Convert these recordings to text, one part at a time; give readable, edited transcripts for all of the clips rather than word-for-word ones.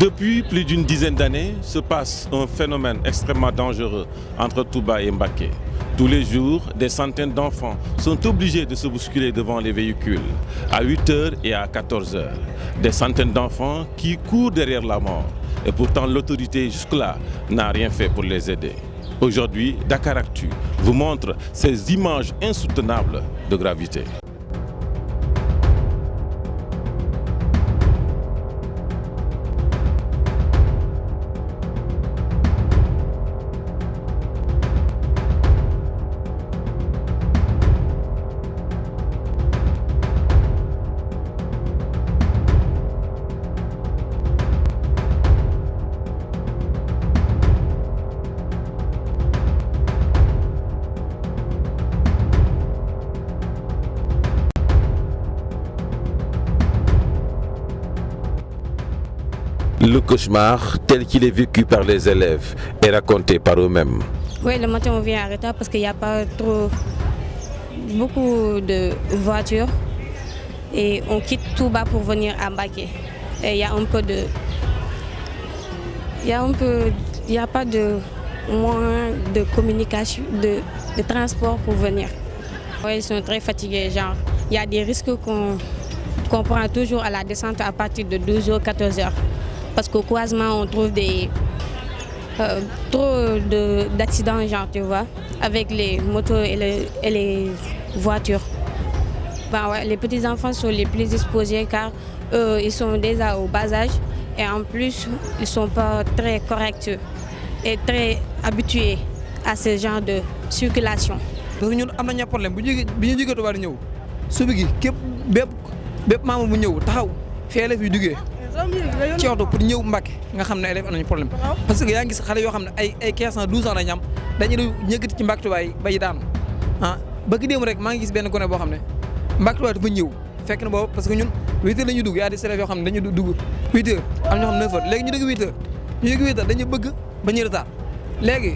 Depuis plus d'une dizaine d'années, se passe un phénomène extrêmement dangereux entre Touba et Mbacké. Tous les jours, des centaines d'enfants sont obligés de se bousculer devant les véhicules, à 8h et à 14h. Des centaines d'enfants qui courent derrière la mort. Et pourtant, l'autorité jusque-là n'a rien fait pour les aider. Aujourd'hui, Dakaractu vous montre ces images insoutenables de gravité. Le cauchemar, tel qu'il est vécu par les élèves, est raconté par eux-mêmes. Oui, le matin on vient en retard parce qu'il n'y a pas beaucoup de voitures et on quitte Touba pour venir à Mbacké. Et il y a pas de moyen de communication, de transport pour venir. Oui, ils sont très fatigués, genre il y a des risques qu'on prend toujours à la descente à partir de 12h, 14h. Parce qu'au croisement, on trouve trop d'accidents, genre, tu vois, avec les motos et les voitures. Ouais, les petits-enfants sont les plus exposés car ils sont déjà au bas âge et en plus, ils ne sont pas très corrects et très habitués à ce genre de circulation. Parce que nous avons un problème. Si nous avons un problème, si nous avons un problème, ci oto pour ñëw Mbacké nga xam ne élèves am nañu problème parce que yaa ngi gis xale yoo xam ne ay 15 ans 12 ans la ñu am dañuy ñëkkati ci Mbacké tubaay bay daanu bëgg démb rek maa ngi gis benn gone boo xam ne Mbacké tubaay dafa ñëw fekk na boobu parce que ñun 8h la ñuy dugg yaa di élèves yoo xam ne dañuy dugg 8h am ñoo xam ne 9h léegi ñu dugg 8h dañu bëgg ba ñu retard léegi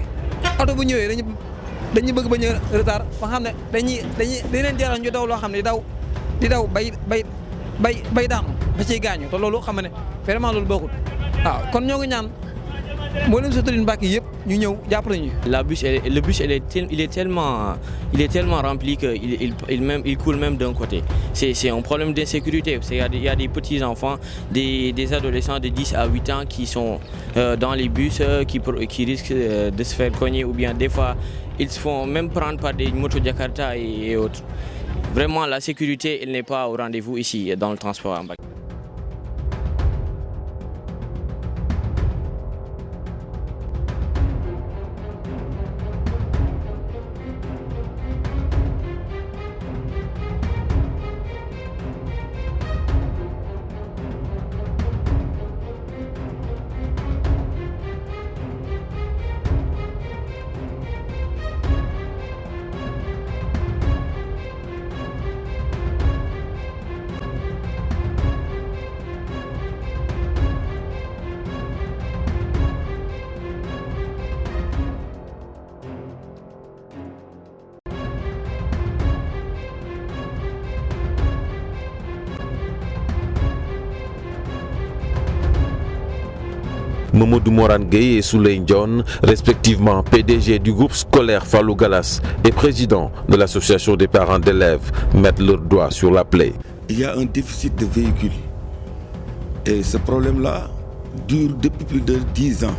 oto bu ñëwee dañu bëgg ba ñu retard ba xam ne dañ leen jaral ñu daw loo xam ne di daw bay daanu ba ciy gaañu te loolu xam ne vraiment loolu bokkul waaw kon ñoo ngi ñaan mboolem autorité Mbacké yëpp ñu ñëw jàppale ñu. Le bus il est tellement rempli que il coule même d'un côté. C'est un problème d'insécurité. Il y a des petits enfants, des adolescents de 10 à 8 ans qui sont dans les bus qui risquent de se faire cogner ou bien des fois ils se font même prendre par des motos Jakarta et autres. Vraiment, la sécurité, elle n'est pas au rendez-vous ici, dans le transport à Mbacké. Mamadou Morane Gueye et Souley Ndione, respectivement PDG du groupe scolaire Fallou Gallas et président de l'association des parents d'élèves, mettent leurs doigts sur la plaie. Il y a un déficit de véhicules et ce problème-là dure depuis plus de 10 ans.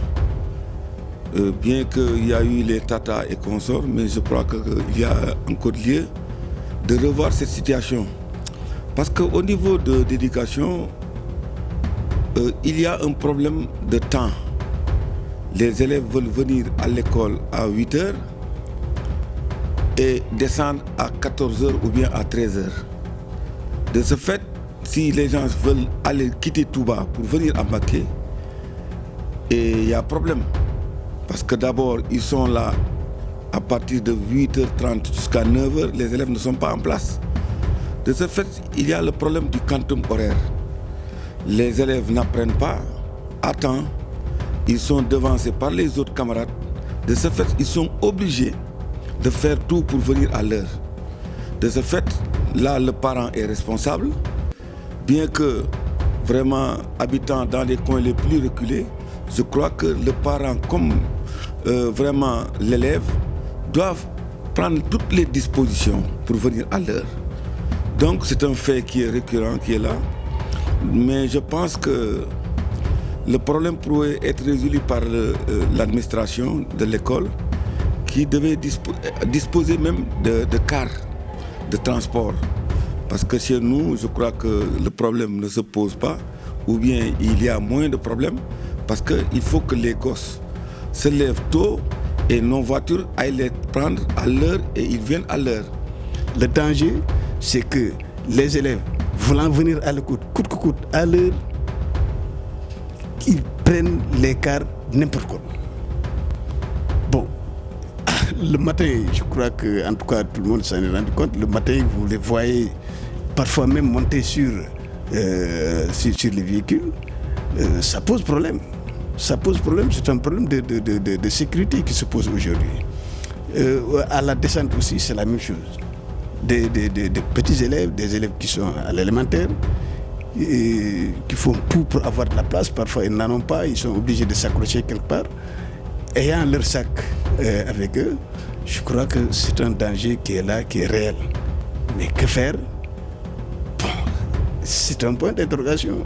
Bien qu'il y a eu les Tata et consorts, mais je crois qu'il y a encore lieu de revoir cette situation. Parce qu'au niveau de l'éducation, il y a un problème de temps. Les élèves veulent venir à l'école à 8h et descendre à 14h ou bien à 13h. De ce fait, si les gens veulent aller quitter Touba pour venir à Mbacké, il y a problème. Parce que d'abord, ils sont là à partir de 8h30 jusqu'à 9h, les élèves ne sont pas en place. De ce fait, il y a le problème du quantum horaire. Les élèves n'apprennent pas à temps, ils sont devancés par les autres camarades. De ce fait, ils sont obligés de faire tout pour venir à l'heure. De ce fait, là, le parent est responsable, bien que vraiment habitant dans les coins les plus reculés, je crois que le parent comme vraiment l'élève doivent prendre toutes les dispositions pour venir à l'heure. Donc c'est un fait qui est récurrent, qui est là. Mais je pense que le problème pourrait être résolu par l'administration de l'école qui devait disposer même de cars de transport. Parce que chez nous, je crois que le problème ne se pose pas, ou bien il y a moins de problèmes, parce qu'il faut que les gosses se lèvent tôt et nos voitures aillent les prendre à l'heure et ils viennent à l'heure. Le danger, c'est que les élèves voulant venir à l'école, coûte que coûte, à l'heure, ils prennent les cars n'importe quoi. Bon, le matin, je crois que, en tout cas, tout le monde s'en est rendu compte. Le matin, vous les voyez parfois même monter sur les véhicules. Ça pose problème. Ça pose problème. C'est un problème de sécurité qui se pose aujourd'hui. À la descente aussi, c'est la même chose. Des petits élèves, des élèves qui sont à l'élémentaire, qui font tout pour avoir de la place. Parfois, ils n'en ont pas. Ils sont obligés de s'accrocher quelque part. Ayant leur sac avec eux, je crois que c'est un danger qui est là, qui est réel. Mais que faire? Bon, c'est un point d'interrogation.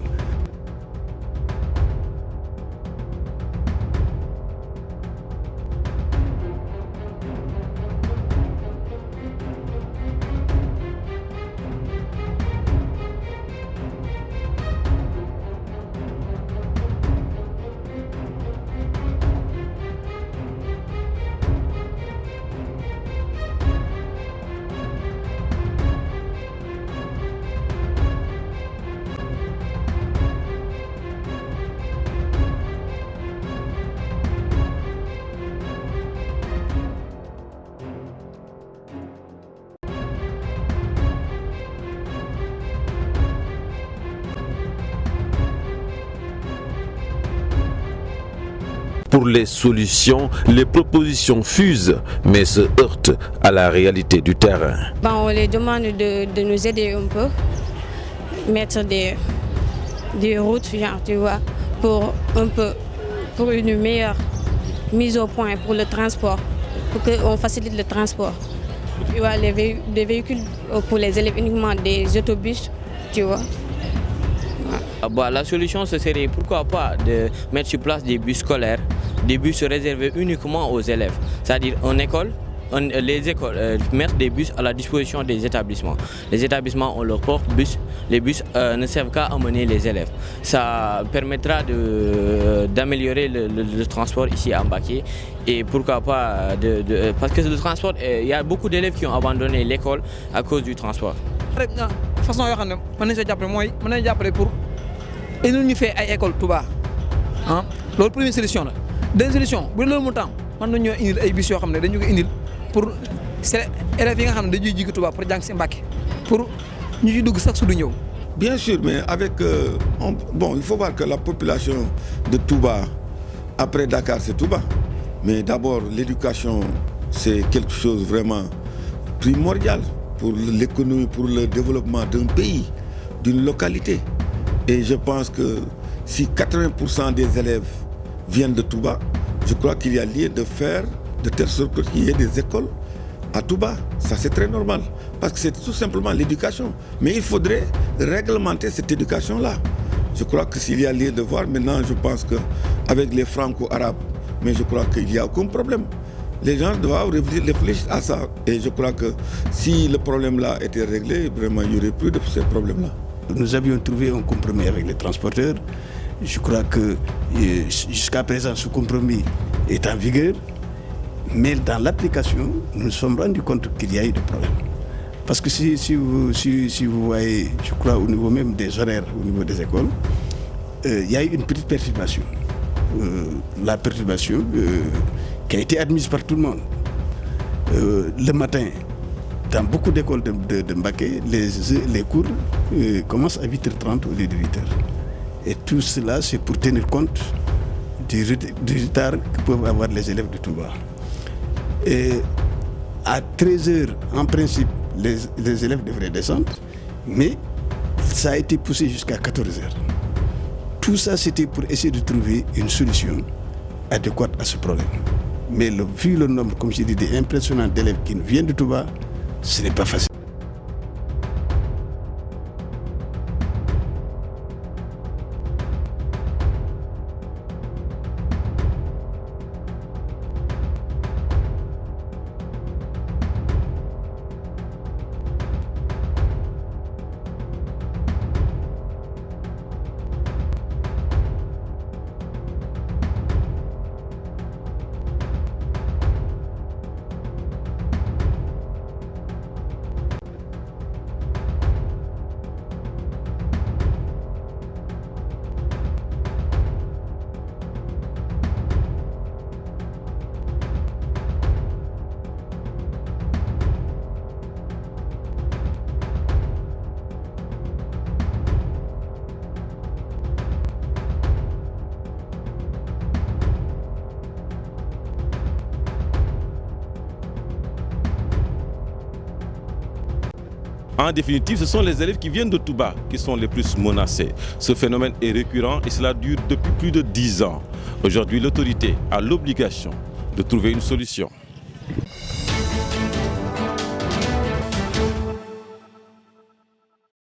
Pour les solutions, les propositions fusent, mais se heurtent à la réalité du terrain. On les demande de nous aider un peu, mettre des routes, genre, tu vois, pour une meilleure mise au point pour le transport, pour qu'on facilite le transport. Tu vois, des véhicules pour les élèves, uniquement des autobus, tu vois. La solution, ce serait pourquoi pas de mettre sur place des bus scolaires, des bus réservés uniquement aux élèves. C'est-à-dire les écoles mettent des bus à la disposition des établissements. Les établissements ont leur propre bus. Les bus ne servent qu'à amener les élèves. Ça permettra d'améliorer le transport ici à Mbacké. Et pourquoi pas, parce que le transport, il y a beaucoup d'élèves qui ont abandonné l'école à cause du transport. Façon yoo xam ne mën nañu see jàppale mooy mën nañu jàppale pour indi ñu fee ay école Touba ah loolu première solution la. Deuxième solution bu loolu mu tam mën nañoo indil ay bus yoo xam ne dañu ko indil pour élèves yi nga xam ne dañuy jóge Touba pour jàng si Mbacké pour ñu ci dugg sax su du ñëw. Bien sûr, mais avec il faut voir que la population de Touba après Dakar c'est Touba, mais d'abord l'éducation c'est quelque chose vraiment primordial pour l'économie, pour le développement d'un pays, d'une localité. Et je pense que si 80% des élèves viennent de Touba, je crois qu'il y a lieu de faire de telle sorte qu'il y ait des écoles à Touba. Ça c'est très normal, parce que c'est tout simplement l'éducation. Mais il faudrait réglementer cette éducation-là. Je crois que s'il y a lieu de voir, maintenant je pense qu'avec les franco-arabes, mais je crois qu'il n'y a aucun problème. Les gens doivent réfléchir à ça. Et je crois que si le problème-là était réglé, vraiment, il n'y aurait plus de ces problèmes-là. Nous avions trouvé un compromis avec les transporteurs. Je crois que jusqu'à présent, ce compromis est en vigueur. Mais dans l'application, nous nous sommes rendus compte qu'il y a eu des problèmes. Parce que si vous voyez, je crois, au niveau même des horaires, au niveau des écoles, il y a eu une petite perturbation. La perturbation qui a été admise par tout le monde. Le matin, dans beaucoup d'écoles de Mbacké, les cours commencent à 8h30 au lieu de 8h. Et tout cela, c'est pour tenir compte du retard que peuvent avoir les élèves de Touba. Et à 13h, en principe, les élèves devraient descendre, mais ça a été poussé jusqu'à 14h. Tout ça, c'était pour essayer de trouver une solution adéquate à ce problème. Mais vu le nombre, comme je dis, impressionnant d'élèves qui viennent de Touba, ce n'est pas facile. En définitive, ce sont les élèves qui viennent de Touba qui sont les plus menacés. Ce phénomène est récurrent et cela dure depuis plus de 10 ans. Aujourd'hui, l'autorité a l'obligation de trouver une solution.